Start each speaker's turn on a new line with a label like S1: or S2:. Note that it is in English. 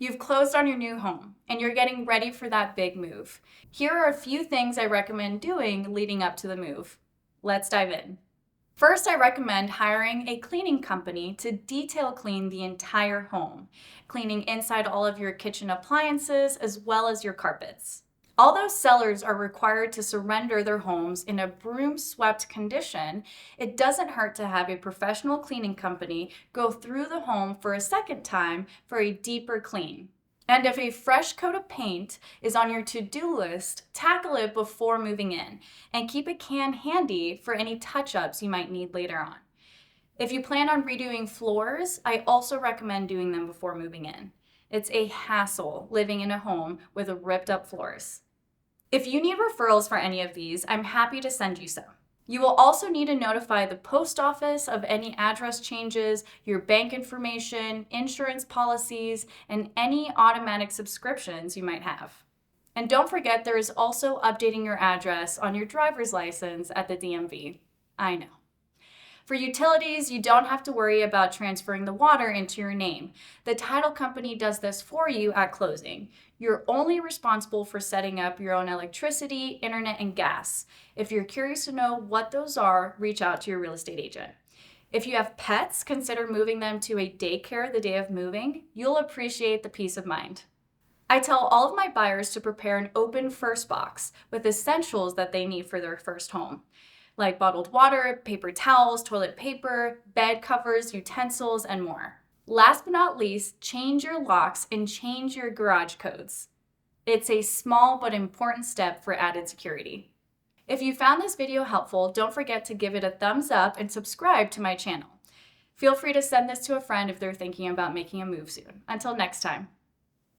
S1: You've closed on your new home and you're getting ready for that big move. Here are a few things I recommend doing leading up to the move. Let's dive in. First, I recommend hiring a cleaning company to detail clean the entire home, cleaning inside all of your kitchen appliances as well as your carpets. Although sellers are required to surrender their homes in a broom-swept condition, it doesn't hurt to have a professional cleaning company go through the home for a second time for a deeper clean. And if a fresh coat of paint is on your to-do list, tackle it before moving in and keep a can handy for any touch-ups you might need later on. If you plan on redoing floors, I also recommend doing them before moving in. It's a hassle living in a home with ripped up floors. If you need referrals for any of these, I'm happy to send you some. You will also need to notify the post office of any address changes, your bank information, insurance policies, and any automatic subscriptions you might have. And don't forget, there is also updating your address on your driver's license at the DMV. I know. For utilities, you don't have to worry about transferring the water into your name. The title company does this for you at closing. You're only responsible for setting up your own electricity, internet, and gas. If you're curious to know what those are, reach out to your real estate agent. If you have pets, consider moving them to a daycare the day of moving. You'll appreciate the peace of mind. I tell all of my buyers to prepare an open first box with essentials that they need for their first home, like bottled water, paper towels, toilet paper, bed covers, utensils, and more. Last but not least, change your locks and change your garage codes. It's a small but important step for added security. If you found this video helpful, don't forget to give it a thumbs up and subscribe to my channel. Feel free to send this to a friend if they're thinking about making a move soon. Until next time.